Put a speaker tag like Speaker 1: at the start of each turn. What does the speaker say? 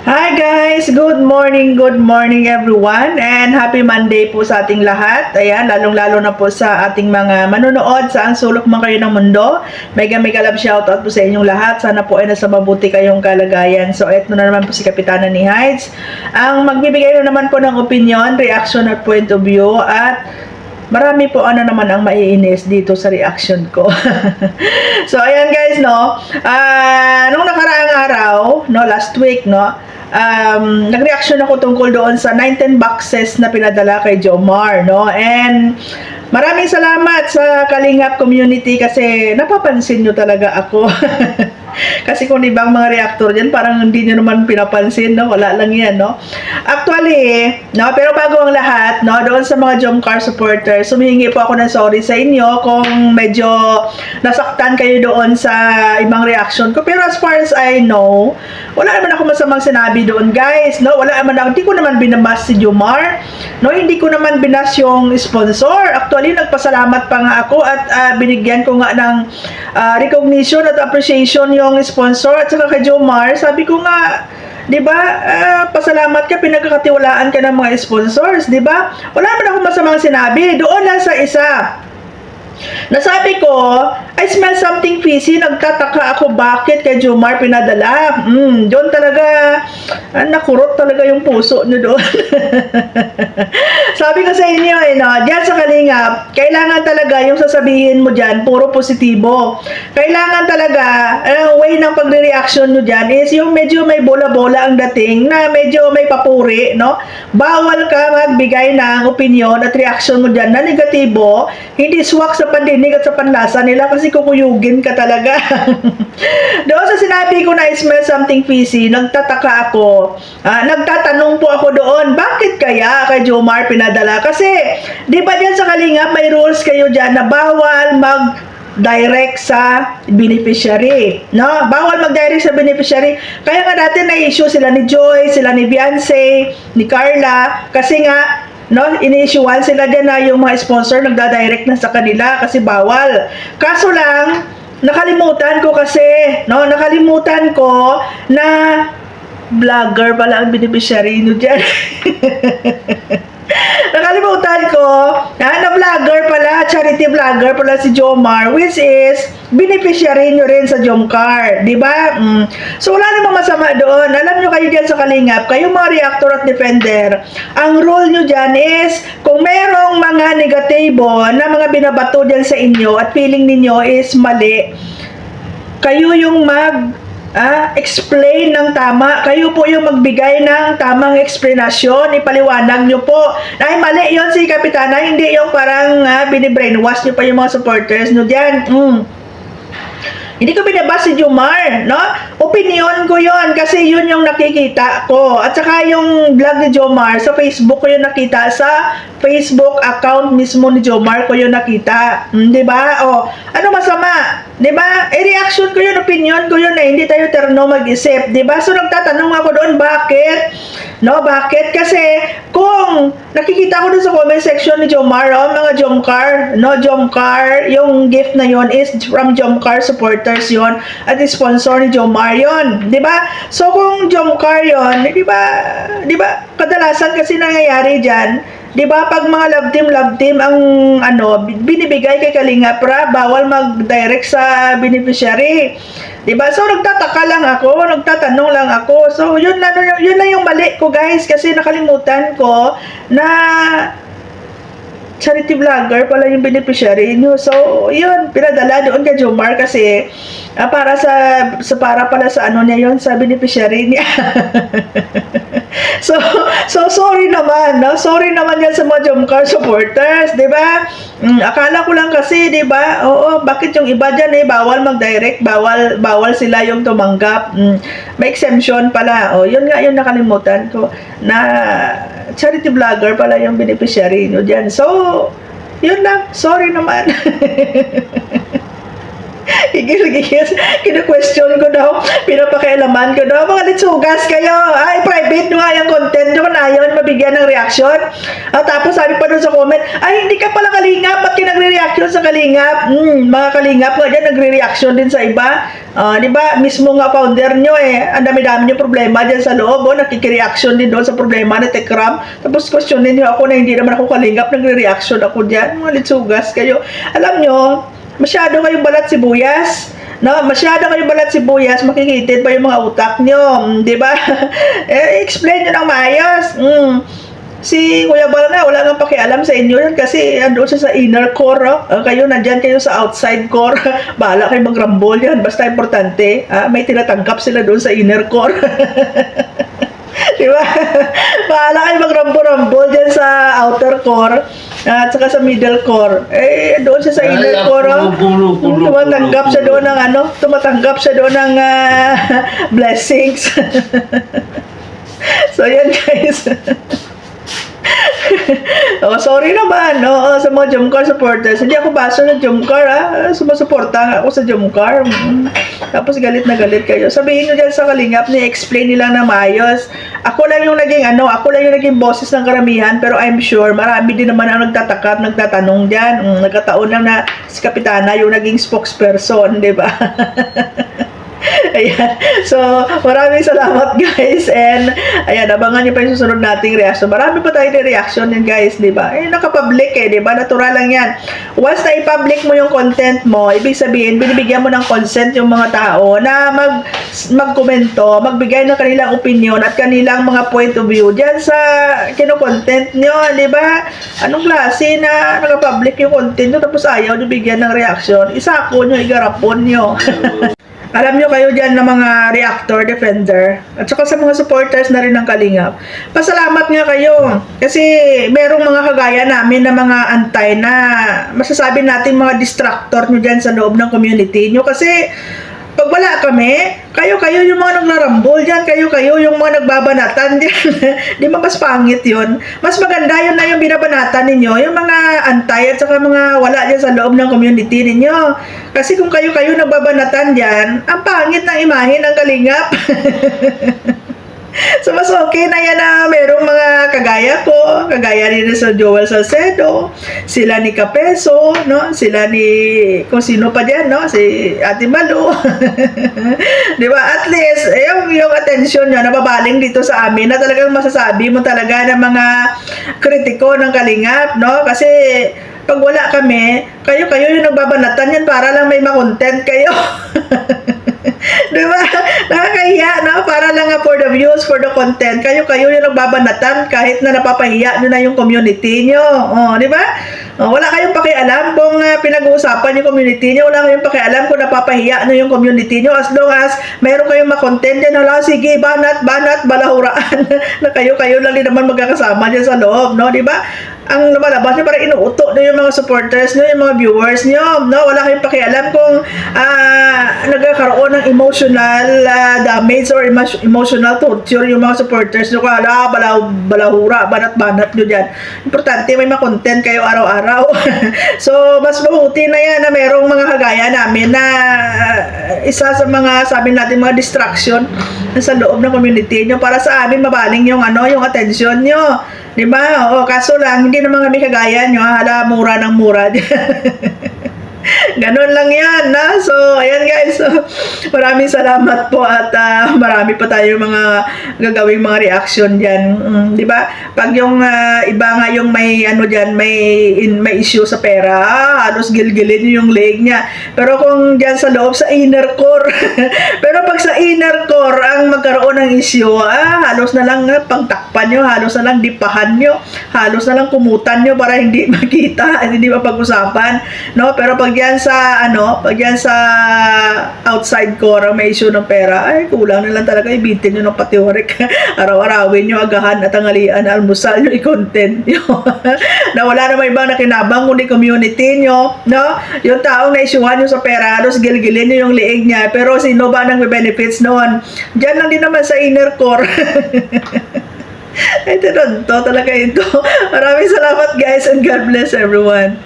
Speaker 1: Hi guys! Good morning everyone and happy Monday po sa ating lahat. Ayan, lalong-lalo na po sa ating mga manonood saan sulok man kayo ng mundo. Mega love shoutout po sa inyong lahat. Sana po ay nasa mabuti kayong kalagayan. So, eto na naman po si Kapitana ni Heights. Ang magbibigay na naman po ng opinion, reaction at point of view at marami po naman ang maiinis dito sa reaction ko. So, ayan guys, no. Nung nakaraang araw, no, last week, no, nag-reaction ako tungkol doon sa 19 boxes na pinadala kay Jomar, no? And maraming salamat sa Kalingap community kasi napapansin nyo talaga ako. Kasi kung ibang mga reactor dyan, parang hindi nyo naman pinapansin, no? Wala lang yan, no? Actually, no? Pero bago ang lahat, no? Doon sa mga Jomcar supporters, humihingi po ako ng sorry sa inyo kung medyo nasaktan kayo doon sa ibang reaction ko. Pero as far as I know, wala naman ako masamang sinabi doon, guys, no? Wala naman ako, hindi ko naman binabas si Jomar, no? Hindi ko naman binas yung sponsor. Actually, nagpasalamat pa nga ako at binigyan ko nga ng recognition at appreciation yung sponsor at saka kay Jomar. Sabi ko nga, 'di ba? Pasalamat ka, pinagkakatiwalaan ka ng mga sponsors, 'di ba? Wala naman ako masamang sinabi. Doon lang sa isa. Nasabi ko, I smell something fishy. Nagtataka ako bakit kay Jomar pinadala. Doon talaga, nakurot talaga yung puso nyo doon. Sabi ko sa inyo, no, diyan sa Kalingap, kailangan talaga yung sasabihin mo dyan, puro positibo. Kailangan talaga, way ng pagre-reaction nyo dyan is yung medyo may bola-bola ang dating, na medyo may papuri, no? Bawal ka magbigay ng opinion at reaction mo dyan na negatibo, hindi swak sa pandinig at sa panlasa nila kasi kukuyugin ka talaga. Doon sa sinabi ko na I smell something fishy, nagtataka ako. Nagtatanong po ako doon, bakit kaya kay Jomar pinadala? Kasi, di ba dyan sa Kalingap, may rules kayo dyan na bawal direct sa beneficiary, no? Bawal mag-direct sa beneficiary. Kaya nga dati na-issue sila ni Joy, sila ni Beyonce, ni Carla, kasi nga no, ini-issuean sila dyan na yung mga sponsor nagda-direct na sa kanila kasi bawal. Kaso lang, nakalimutan ko na vlogger pala ang beneficiary nyo dyan. Nakalimutan ko na vlogger pala, charity vlogger pala si Jomar, which is beneficiary nyo rin sa Jomcar, di ba? So wala namang masama doon. Alam nyo kayo dyan sa Kalingap, kayong mga reactor at defender, ang role nyo dyan is kung merong mga negatibo na mga binabato dyan sa inyo at feeling ninyo is mali, kayo yung explain ng tama. Kayo po yung magbigay ng tamang explanation. Ipaliwanag nyo po. Ay, mali yun si Kapitana. Hindi yung parang binibrainwash nyo pa yung mga supporters nyo dyan. Hindi ko binabas si Jomar, no? Opinion ko yon kasi yun yung nakikita ko. At saka yung vlog ni Jomar, sa Facebook ko yung nakita. Sa Facebook account mismo ni Jomar ko yung nakita. Di ba? O, ano masama? Di ba? Reaction ko yun, opinion ko yun hindi tayo terno mag-isip. Di ba? So, nagtatanong ako doon, bakit? No, bakit? Kasi, kung nakikita ko doon sa comment section ni Jomar, mga Jomcar, no, Jomcar, yung gift na yon is from Jomcar supporters yon at sponsor ni Jomar yon, di ba? So, kung Jomcar yon, di ba, kadalasan kasi nangyayari dyan, di ba, pag mga love team ang binibigay kay Kalingap, bawal mag-direct sa beneficiary. Di ba? So nagtataka lang ako, nagtatanong lang ako. So yun na yung mali ko, guys, kasi nakalimutan ko na charity vlogger pala yung beneficiary nyo. So, yun, pinadala doon kay Jomar kasi para pala sa niya yun, sa beneficiary niya. So sorry naman, no? Sorry naman yan sa mga Jomcar supporters, di ba? Akala ko lang kasi, di ba? Oo, bakit yung iba dyan bawal mag-direct, bawal sila yung tumanggap. May exemption pala. Yun nga yung nakalimutan ko na charity vlogger pala yung beneficiary nyo dyan. So, yun lang. Sorry naman. Kinu-question ko daw, pinapakialaman ko daw, mga litsugas kayo, ay, private i-bait nyo nga yung content nyo kung ayaw nyo mabigyan ng reaction. At tapos sabi pa doon sa comment, ay hindi ka pala kalingap, ba't ka nagre-reaction sa kalingap? Mga kalingap nga dyan, nagre-reaction din sa iba. Di ba, mismo nga founder nyo ang dami-dami nyo problema dyan sa loob, nakiki-reaction din doon sa problema na Tekram. Tapos questionin nyo ako na hindi naman ako kalingap, nagre-reaction ako dyan. Mga litsugas kayo. Alam nyo, masyado kayong balat sibuyas. No, masyado kayo balat sibuyas, makikitid pa yung mga utak nyo, di ba? Explain nyo ng maayos. Si Kuya Bal na, wala nang pakialam sa inyo yan kasi andun siya sa inner core. Kayo, nandyan kayo sa outside core. Bahala kayo mag-rumble yan. Basta importante, may tinatanggap sila doon sa inner core. Diba? Bahala kayo mag-rumble dyan sa outer core at saka sa middle core. Doon siya sa inner core. Tumatanggap siya doon ng tumatanggap siya doon ng blessings. So, yan guys. Sorry naman sa mga Jomcar supporters. Hindi ako baso ng Jomcar sumusuporta ako sa Jomcar. Tapos galit na galit kayo. Sabihin nyo dyan sa kalingap, ni-explain nila na maayos. Ako lang yung naging boses ng karamihan, pero I'm sure marami din naman ang nagtataka, nagtatanong dyan. Nagkataon lang na si Kapitana yung naging spokesperson, di ba? Ayan. So, maraming salamat guys. And, ayan, abangan nyo pa yung susunod nating reaction. Marami pa tayo reaction din guys, di ba? Nakapublic di ba? Natural lang yan. Once na i-public mo yung content mo, ibig sabihin, binibigyan mo ng consent yung mga tao na magkomento, magbigay ng kanilang opinion at kanilang mga point of view dyan sa kino-content nyo, di ba? Anong klase na nakapublic yung content nyo tapos ayaw nyo bigyan ng reaction? Isako nyo, igarapon nyo. Alam nyo kayo dyan ng mga reactor, defender, at saka sa mga supporters na rin ng Kalingap. Pasalamat nga kayo. Kasi merong mga kagaya namin na mga antay na masasabi natin mga distractor nyo dyan sa loob ng community nyo. Kasi pag wala kami, kayo yung mga nagrarambol dyan, kayo yung mga nagbabanatan dyan. Di ba mas pangit yun? Mas maganda yun na yung binabanatan ninyo, yung mga antay at saka mga wala dyan sa loob ng community ninyo. Kasi kung kayo nagbabanatan dyan, ang pangit ng imahe ng Kalingap. So, mas okay na yan na merong mga kagaya rin sa Joel Salcedo, sila ni Kapeso, no? Sila ni, kung sino pa dyan, no? Si Ate Malu. Di ba? At least, yung attention nyo, nababaling dito sa amin, na talagang masasabi mo talaga ng mga kritiko ng Kalingap, no? Kasi, pag wala kami, kayo yung nagbabanatan yan para lang may ma-content kayo. Diba? Nakakahiya, no? Para lang for the views, for the content. Kayo yung nagbabanatan kahit na napapahiya nyo na yung community nyo. Diba? Wala kayong pakialam kung pinag-uusapan yung community nyo. Wala kayong pakialam kung napapahiya nyo yung community nyo. As long as mayroon kayong makontent dyan, sige, banat, balahuraan. Na kayo lang din naman magkakasama dyan sa loob, no? Diba? Ang lumalabas nyo, parang inuuto nyo yung mga supporters nyo, yung mga viewers nyo, no? Wala kayong pakialam kung nagkakaroon ng emotional damage or emotional torture yung mga supporters nyo. Kala, balahura, banat nyo dyan. Importante, may makontent kayo araw-araw. So, mas mabuti na yan na merong mga kagaya namin na isa sa mga, sabi natin, mga distraction sa loob ng community nyo para sa amin mabaling yung attention nyo. Diba? Kaso lang, hindi naman kami kagaya nyo. Hala, mura ng mura. Ganun lang yan, na? So, ayan guys. So, maraming salamat po at marami pa tayo mga gagawing mga reaction dyan. Di ba? Pag yung iba nga yung may dyan, may issue sa pera, halos gilgilin yung leg niya. Pero kung dyan sa loob, sa inner core. Pero pag sa inner core ang magkaroon ng issue, halos na lang pangtakpan nyo, halos na lang dipahan nyo, halos na lang kumutan nyo para hindi makita, hindi mapag-usapan. No? Pero pag yan sa outside core may issue ng pera, ay kulang na lang talaga ibitin nyo ng patiorek. Araw-arawin nyo, agahan at tanghalian, almusal nyo, i-content nyo. Na wala naman ibang nakinabang kundi community nyo, no? Yung taong na-issuehan nyo sa pera, halos gilgilin nyo yung liig niya, pero sino ba nang benefits noon? Diyan lang din naman sa inner core. Ito talaga ito. Maraming salamat guys and God bless everyone.